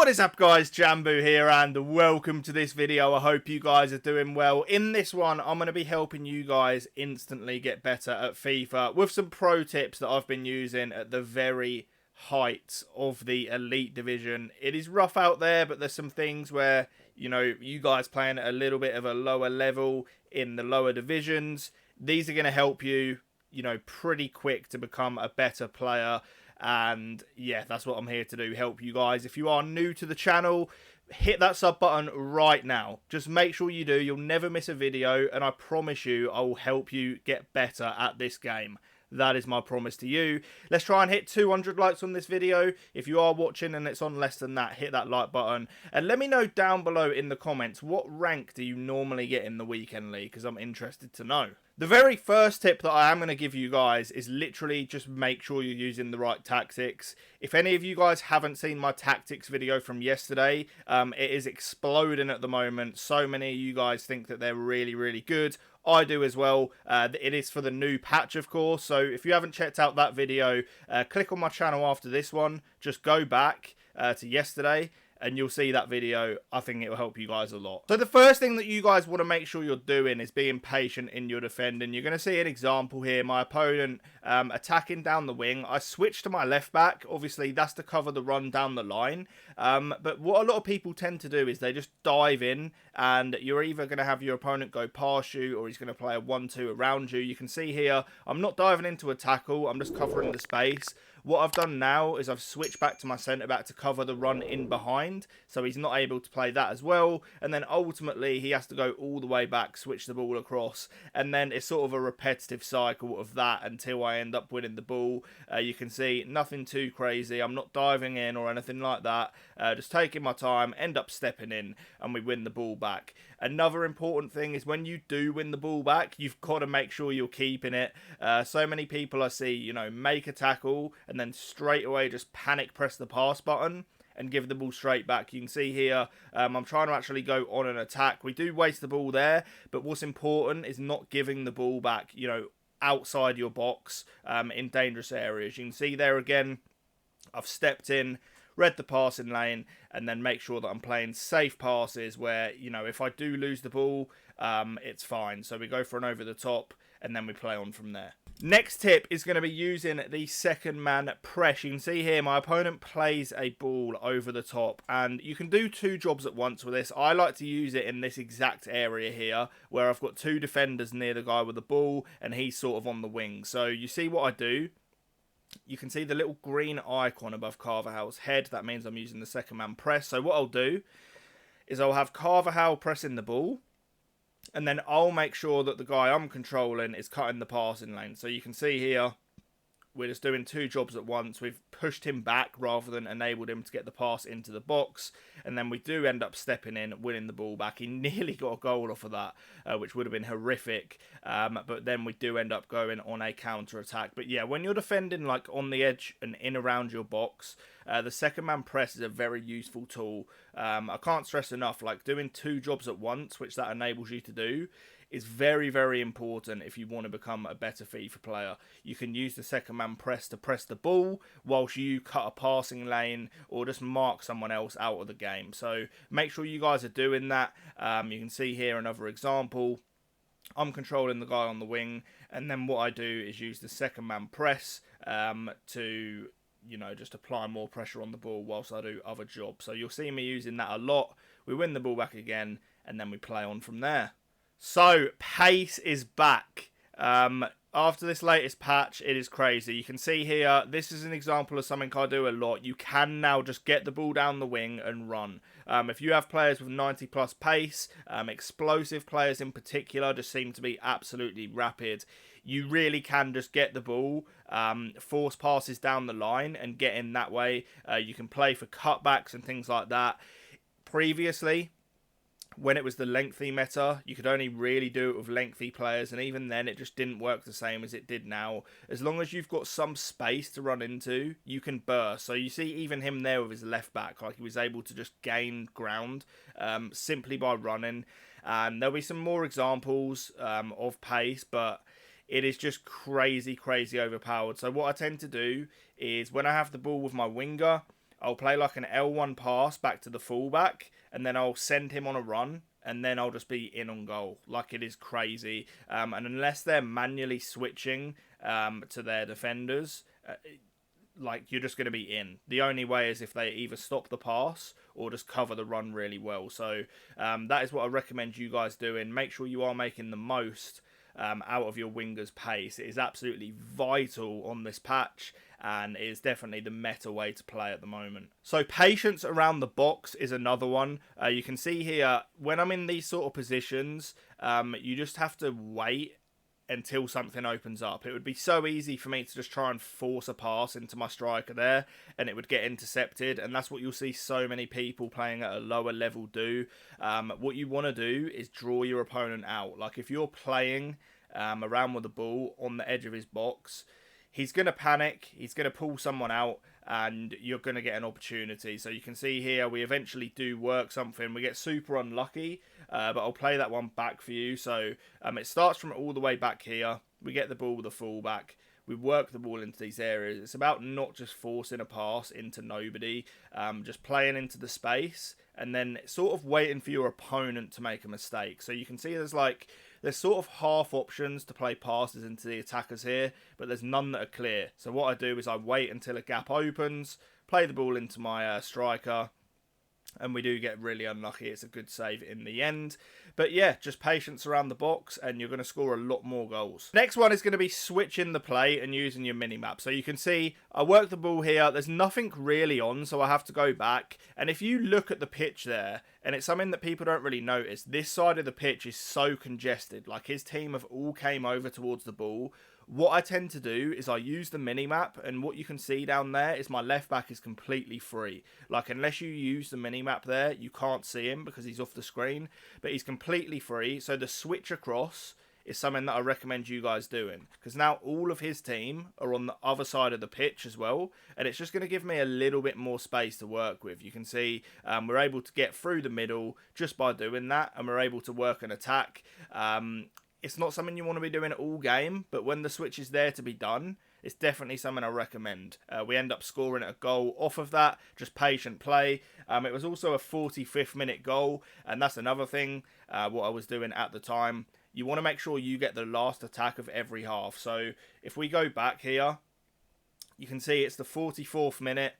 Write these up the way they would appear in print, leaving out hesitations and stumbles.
What is up guys, Jamboo here and welcome to this video. I hope you guys are doing well. In this one, I'm going to be helping you guys instantly get better at FIFA with some pro tips that I've been using at the very height of the elite division. It is rough out there, but there's some things where, you know, you guys playing at a little bit of a lower level in the lower divisions, these are going to help you, you know, pretty quick to become a better player. And yeah, that's what I'm here to do, help you guys. If you are new to the channel, hit that sub button right now. Just make sure you do. You'll never miss a video, and I promise you I will help you get better at this game. That is my promise to you. Let's try and hit 200 likes on this video. If you are watching and it's on less than that, hit that like button. And let me know down below in the comments, what rank do you normally get in the weekend league? Because I'm interested to know. The very first tip that I am going to give you guys is literally just make sure you're using the right tactics. If any of you guys haven't seen my tactics video from yesterday, it is exploding at the moment. So many of you guys think that they're really, really good. I do as well. It is for the new patch, of course. So if you haven't checked out that video, click on my channel after this one. Just go back to yesterday, and you'll see that video. I think it will help you guys a lot. So the first thing that you guys want to make sure you're doing is being patient in your defending. You're going to see an example here. My opponent attacking down the wing. I switched to my left back. Obviously, that's to cover the run down the line. But what a lot of people tend to do is they just dive in, and you're either going to have your opponent go past you, or he's going to play a 1-2 around you. You can see here, I'm not diving into a tackle. I'm just covering the space. What I've done now is I've switched back to my centre-back to cover the run in behind, so he's not able to play that as well, and then ultimately he has to go all the way back, switch the ball across, and then it's sort of a repetitive cycle of that until I end up winning the ball. You can see nothing too crazy. I'm not diving in or anything like that, just taking my time, end up stepping in, and we win the ball back. Another important thing is when you do win the ball back, you've got to make sure you're keeping it. So many people I see, you know, make a tackle and then straight away just panic press the pass button and give the ball straight back. You can see here, I'm trying to actually go on an attack. We do waste the ball there, but what's important is not giving the ball back, you know, outside your box in dangerous areas. You can see there again, I've stepped in, read the passing lane, and then make sure that I'm playing safe passes where, you know, if I do lose the ball, it's fine. So we go for an over the top, and then we play on from there. Next tip is going to be using the second man press. You can see here my opponent plays a ball over the top, and you can do two jobs at once with this. I like to use it in this exact area here where I've got two defenders near the guy with the ball and he's sort of on the wing. So you see what I do? You can see the little green icon above Carvajal's head. That means I'm using the second man press. So what I'll do is I'll have Carvajal pressing the ball, and then I'll make sure that the guy I'm controlling is cutting the passing lane. So you can see here, we're just doing two jobs at once. We've pushed him back rather than enabled him to get the pass into the box. And then we do end up stepping in, winning the ball back. He nearly got a goal off of that, which would have been horrific. But then we do end up going on a counter-attack. But yeah, when you're defending like on the edge and in around your box, the second man press is a very useful tool. I can't stress enough, like doing two jobs at once, which that enables you to do, is very, very important if you want to become a better FIFA player. You can use the second man press to press the ball whilst you cut a passing lane or just mark someone else out of the game. So make sure you guys are doing that. You can see here another example. I'm controlling the guy on the wing, and then what I do is use the second man press to, you know, just apply more pressure on the ball whilst I do other jobs. So you'll see me using that a lot. We win the ball back again, and then we play on from there. So, pace is back. After this latest patch, it is crazy. You can see here, this is an example of something I do a lot. You can now just get the ball down the wing and run. If you have players with 90 plus pace, explosive players in particular just seem to be absolutely rapid. You really can just get the ball, force passes down the line and get in that way. You can play for cutbacks and things like that. Previously, when it was the lengthy meta, you could only really do it with lengthy players, and even then it just didn't work the same as it did now. As long as you've got some space to run into, you can burst. So you see even him there with his left back, like he was able to just gain ground simply by running. And there'll be some more examples of pace, but it is just crazy overpowered. So what I tend to do is when I have the ball with my winger, I'll play like an L1 pass back to the fullback, and then I'll send him on a run, and then I'll just be in on goal. Like, it is crazy. And unless they're manually switching to their defenders, like, you're just going to be in. The only way is if they either stop the pass or just cover the run really well. So that is what I recommend you guys doing. Make sure you are making the most out of your winger's pace. It is absolutely vital on this patch, and it is definitely the meta way to play at the moment. So patience around the box is another one. You can see here, when I'm in these sort of positions, you just have to wait until something opens up. It would be so easy for me to just try and force a pass into my striker there, and it would get intercepted, and that's what you'll see so many people playing at a lower level do. What you want to do is draw your opponent out. Like, if you're playing around with the ball on the edge of his box, he's going to panic, he's going to pull someone out, and you're going to get an opportunity. So you can see here, we eventually do work something. We get super unlucky, but I'll play that one back for you. So it starts from all the way back here. We get the ball with the fullback. We work the ball into these areas. It's about not just forcing a pass into nobody, just playing into the space, and then sort of waiting for your opponent to make a mistake. So you can see there's sort of half options to play passes into the attackers here, but there's none that are clear. So what I do is I wait until a gap opens, play the ball into my striker, and we do get really unlucky. It's a good save in the end. But yeah, just patience around the box, and you're going to score a lot more goals. Next one is going to be switching the play and using your mini-map. So you can see I work the ball here. There's nothing really on, so I have to go back. And if you look at the pitch there, and it's something that people don't really notice, this side of the pitch is so congested. Like, his team have all came over towards the ball. What I tend to do is I use the mini-map, and what you can see down there is my left back is completely free. Like, unless you use the mini-map there, you can't see him because he's off the screen, but he's completely free. So the switch across is something that I recommend you guys doing, because now all of his team are on the other side of the pitch as well, and it's just going to give me a little bit more space to work with. You can see we're able to get through the middle just by doing that, and we're able to work an attack. It's not something you want to be doing all game, but when the switch is there to be done, it's definitely something I recommend. We end up scoring a goal off of that, just patient play. It was also a 45th minute goal, and that's another thing, what I was doing at the time. You want to make sure you get the last attack of every half. So if we go back here, you can see it's the 44th minute.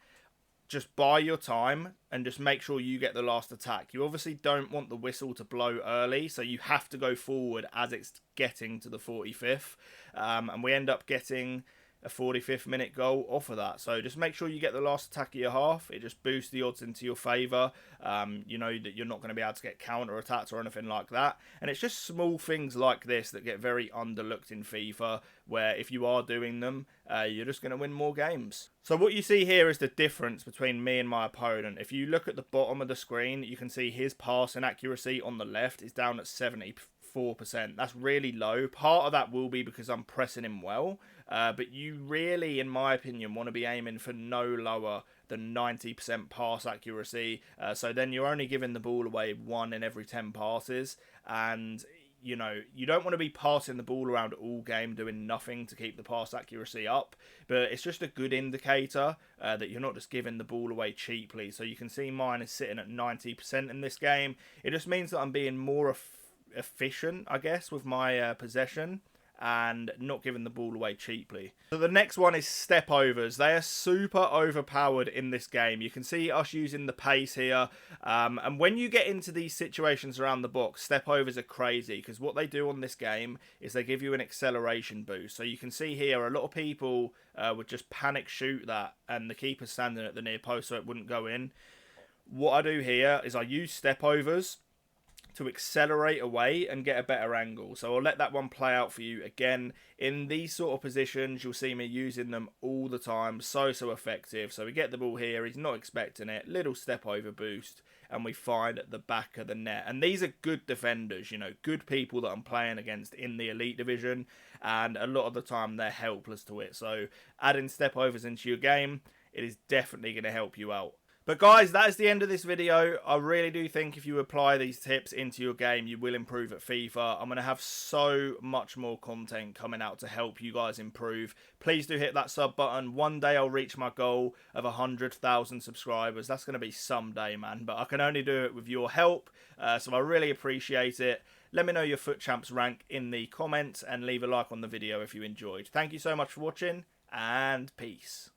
Just buy your time and just make sure you get the last attack. You obviously don't want the whistle to blow early, so you have to go forward as it's getting to the 45th. And we end up getting a 45th minute goal off of that. So just make sure you get the last attack of your half. It just boosts the odds into your favour. You know that you're not going to be able to get counter-attacked or anything like that. And it's just small things like this that get very underlooked in FIFA, where if you are doing them, you're just going to win more games. So what you see here is the difference between me and my opponent. If you look at the bottom of the screen, you can see his passing accuracy on the left is down at 74%. That's really low. Part of that will be because I'm pressing him well, but you really, in my opinion, want to be aiming for no lower than 90% pass accuracy. So then you're only giving the ball away 1 in every 10 passes, and you know, you don't want to be passing the ball around all game doing nothing to keep the pass accuracy up, but it's just a good indicator that you're not just giving the ball away cheaply. So you can see mine is sitting at 90% in this game. It just means that I'm being more efficient, I guess, with my possession and not giving the ball away cheaply. So the next one is Stepovers. They are super overpowered in this game. You can see us using the pace here, and when you get into these situations around the box, Stepovers are crazy, because what they do on this game is they give you an acceleration boost. So you can see here a lot of people would just panic shoot that, and the keeper's standing at the near post so it wouldn't go in. What I do here is I use Stepovers to accelerate away and get a better angle. So I'll let that one play out for you. Again, in these sort of positions, you'll see me using them all the time. So effective. So we get the ball here. He's not expecting it. Little step over boost. And we find at the back of the net. And these are good defenders, you know, good people that I'm playing against in the Elite Division. And a lot of the time, they're helpless to it. So adding Stepovers into your game, it is definitely going to help you out. But guys, that is the end of this video. I really do think if you apply these tips into your game, you will improve at FIFA. I'm going to have so much more content coming out to help you guys improve. Please do hit that sub button. One day I'll reach my goal of 100,000 subscribers. That's going to be someday, man. But I can only do it with your help. So I really appreciate it. Let me know your FUT Champs rank in the comments and leave a like on the video if you enjoyed. Thank you so much for watching, and peace.